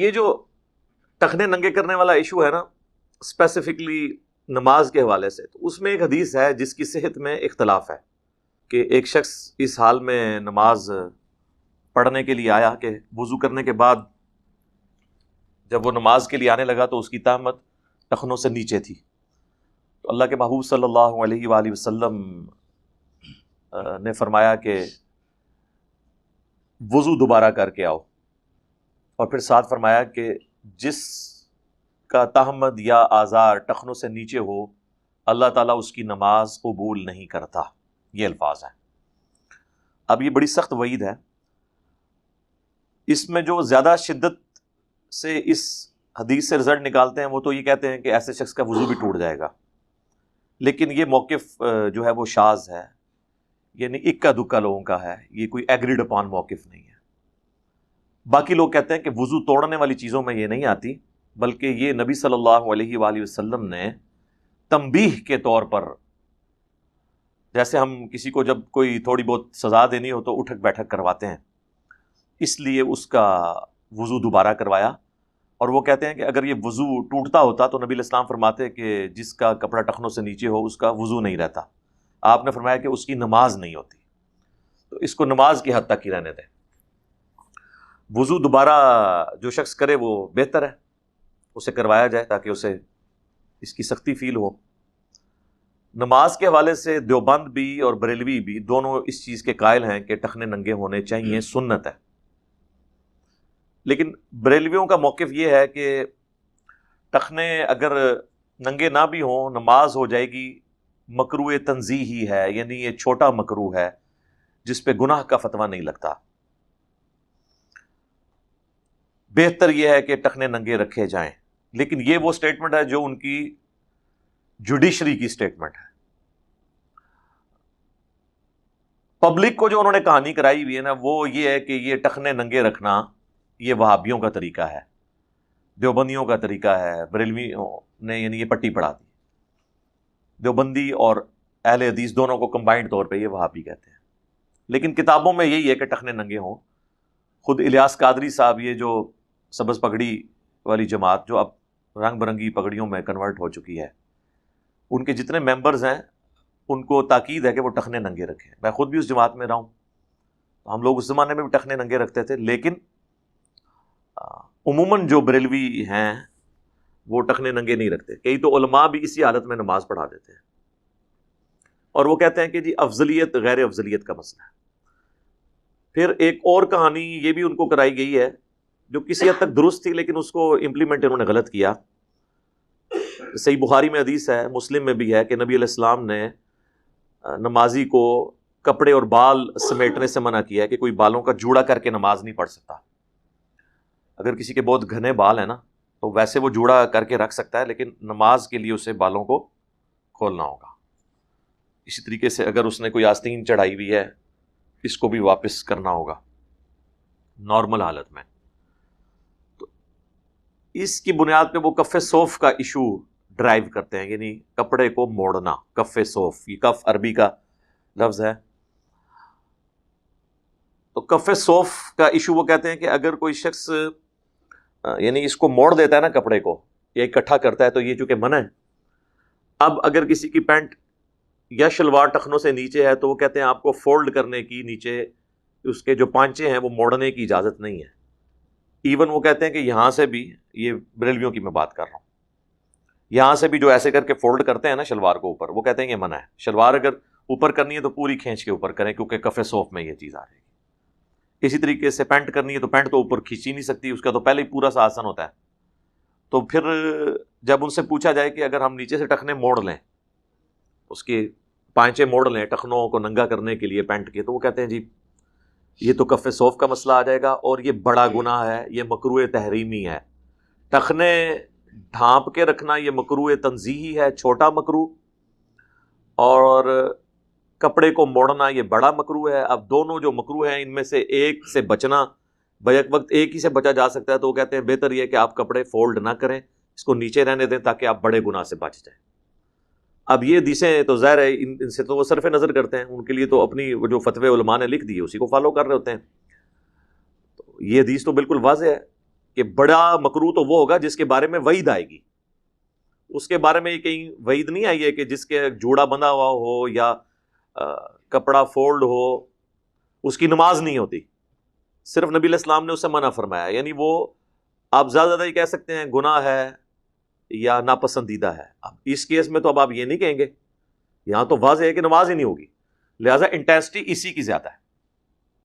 یہ جو ٹخنے ننگے کرنے والا ایشو ہے نا اسپیسیفکلی نماز کے حوالے سے، تو اس میں ایک حدیث ہے جس کی صحت میں اختلاف ہے کہ ایک شخص اس حال میں نماز پڑھنے کے لیے آیا کہ وضو کرنے کے بعد جب وہ نماز کے لیے آنے لگا تو اس کی تہمت ٹخنوں سے نیچے تھی. تو اللہ کے محبوب صلی اللہ علیہ وآلہ وسلم نے فرمایا کہ وضو دوبارہ کر کے آؤ، اور پھر ساتھ فرمایا کہ جس کا تہمت یا آزار ٹخنوں سے نیچے ہو اللہ تعالیٰ اس کی نماز قبول نہیں کرتا. یہ الفاظ ہیں. اب یہ بڑی سخت وعید ہے. اس میں جو زیادہ شدت سے اس حدیث سے رزلٹ نکالتے ہیں وہ تو یہ کہتے ہیں کہ ایسے شخص کا وضو بھی ٹوٹ جائے گا، لیکن یہ موقف جو ہے وہ شاذ ہے، یعنی اکا دکا لوگوں کا ہے، یہ کوئی ایگریڈ اپان موقف نہیں ہے. باقی لوگ کہتے ہیں کہ وضو توڑنے والی چیزوں میں یہ نہیں آتی، بلکہ یہ نبی صلی اللہ علیہ وآلہ وسلم نے تنبیہ کے طور پر، جیسے ہم کسی کو جب کوئی تھوڑی بہت سزا دینی ہو تو اٹھک بیٹھک کرواتے ہیں، اس لیے اس کا وضو دوبارہ کروایا. اور وہ کہتے ہیں کہ اگر یہ وضو ٹوٹتا ہوتا تو نبی علیہ السلام فرماتے کہ جس کا کپڑا ٹخنوں سے نیچے ہو اس کا وضو نہیں رہتا. آپ نے فرمایا کہ اس کی نماز نہیں ہوتی. تو اس کو نماز کی حد تک ہی رہنے دیں. وضو دوبارہ جو شخص کرے وہ بہتر ہے، اسے کروایا جائے تاکہ اسے اس کی سختی فیل ہو. نماز کے حوالے سے دیوبند بھی اور بریلوی بھی دونوں اس چیز کے قائل ہیں کہ ٹخنے ننگے ہونے چاہیے، سنت ہے. لیکن بریلویوں کا موقف یہ ہے کہ ٹخنے اگر ننگے نہ بھی ہوں نماز ہو جائے گی، مکروہ تنزیہی ہے، یعنی یہ چھوٹا مکروہ ہے جس پہ گناہ کا فتویٰ نہیں لگتا. بہتر یہ ہے کہ ٹخنے ننگے رکھے جائیں. لیکن یہ وہ سٹیٹمنٹ ہے جو ان کی جوڈیشری کی سٹیٹمنٹ ہے. پبلک کو جو انہوں نے کہانی کرائی ہوئی ہے نا وہ یہ ہے کہ یہ ٹخنے ننگے رکھنا یہ وہابیوں کا طریقہ ہے، دیوبندیوں کا طریقہ ہے. بریلویوں نے یعنی یہ پٹی پڑھا دی. دیوبندی اور اہل حدیث دونوں کو کمبائنڈ طور پہ یہ وہابی کہتے ہیں. لیکن کتابوں میں یہی ہے کہ ٹخنے ننگے ہوں. خود الیاس قادری صاحب، یہ جو سبز پگڑی والی جماعت جو اب رنگ برنگی پگڑیوں میں کنورٹ ہو چکی ہے، ان کے جتنے ممبرز ہیں ان کو تاکید ہے کہ وہ ٹخنے ننگے رکھیں. میں خود بھی اس جماعت میں رہا ہوں. ہم لوگ اس زمانے میں بھی ٹخنے ننگے رکھتے تھے، لیکن عموماً جو بریلوی ہیں وہ ٹخنے ننگے نہیں رکھتے. کئی تو علماء بھی اسی حالت میں نماز پڑھا دیتے ہیں، اور وہ کہتے ہیں کہ جی افضلیت غیر افضلیت کا مسئلہ ہے. پھر ایک اور کہانی یہ بھی ان کو کرائی گئی ہے جو کسی حد تک درست تھی، لیکن اس کو امپلیمنٹ انہوں نے غلط کیا. صحیح بخاری میں حدیث ہے، مسلم میں بھی ہے کہ نبی علیہ السلام نے نمازی کو کپڑے اور بال سمیٹنے سے منع کیا ہے کہ کوئی بالوں کا جوڑا کر کے نماز نہیں پڑھ سکتا. اگر کسی کے بہت گھنے بال ہیں نا تو ویسے وہ جوڑا کر کے رکھ سکتا ہے، لیکن نماز کے لیے اسے بالوں کو کھولنا ہوگا. اسی طریقے سے اگر اس نے کوئی آستین چڑھائی ہوئی ہے اس کو بھی واپس کرنا ہوگا نارمل حالت میں. تو اس کی بنیاد پہ وہ کف صوف کا ایشو ڈرائیو کرتے ہیں، یعنی کپڑے کو موڑنا. کف صوف، یہ کف عربی کا لفظ ہے. تو کف صوف کا ایشو وہ کہتے ہیں کہ اگر کوئی شخص یعنی اس کو موڑ دیتا ہے نا کپڑے کو یا اکٹھا کرتا ہے تو یہ چونکہ منع ہے. اب اگر کسی کی پینٹ یا شلوار ٹخنوں سے نیچے ہے تو وہ کہتے ہیں آپ کو فولڈ کرنے کی، نیچے اس کے جو پانچے ہیں وہ موڑنے کی اجازت نہیں ہے. ایون وہ کہتے ہیں کہ یہاں سے بھی، یہ بریلویوں کی میں بات کر رہا ہوں، یہاں سے بھی جو ایسے کر کے فولڈ کرتے ہیں نا شلوار کو اوپر، وہ کہتے ہیں یہ منع ہے. شلوار اگر اوپر کرنی ہے تو پوری کھینچ کے اوپر کریں کیونکہ کف صوف میں یہ چیز آ رہی ہے. اسی طریقے سے پینٹ کرنی ہے تو پینٹ تو اوپر کھینچی نہیں سکتی، اس کا تو پہلے ہی پورا سا آسن ہوتا ہے. تو پھر جب ان سے پوچھا جائے کہ اگر ہم نیچے سے ٹخنے موڑ لیں، اس کے پانچے موڑ لیں ٹخنوں کو ننگا کرنے کے لیے پینٹ کے، تو وہ کہتے ہیں جی یہ تو کف صوف کا مسئلہ آ جائے گا اور یہ بڑا گناہ ہے، یہ مکروہ تحریمی ہے. ٹخنے ڈھانپ کے رکھنا یہ مکروہ تنزیہی ہے، چھوٹا مکروہ، اور کپڑے کو موڑنا یہ بڑا مکروہ ہے. اب دونوں جو مکروہ ہیں ان میں سے ایک سے بچنا، بیک وقت ایک ہی سے بچا جا سکتا ہے، تو وہ کہتے ہیں بہتر یہ کہ آپ کپڑے فولڈ نہ کریں، اس کو نیچے رہنے دیں تاکہ آپ بڑے گناہ سے بچ جائیں. اب یہ حدیثیں تو ظاہر ہے ان سے تو وہ صرف نظر کرتے ہیں، ان کے لیے تو اپنی جو فتوے علماء نے لکھ دیے اسی کو فالو کر رہے ہوتے ہیں. تو یہ حدیث تو بالکل واضح ہے کہ بڑا مکروہ تو وہ ہوگا جس کے بارے میں وعید آئے گی. اس کے بارے میں کہیں وعید نہیں آئی ہے کہ جس کے جوڑا بندھا ہوا ہو یا کپڑا فولڈ ہو اس کی نماز نہیں ہوتی. صرف نبی علیہ السلام نے اسے منع فرمایا. یعنی وہ آپ زیادہ یہ کہہ سکتے ہیں گناہ ہے یا ناپسندیدہ ہے. اب اس کیس میں تو اب آپ یہ نہیں کہیں گے, یہاں تو واضح ہے کہ نماز ہی نہیں ہوگی, لہٰذا انٹینسٹی اسی کی زیادہ ہے.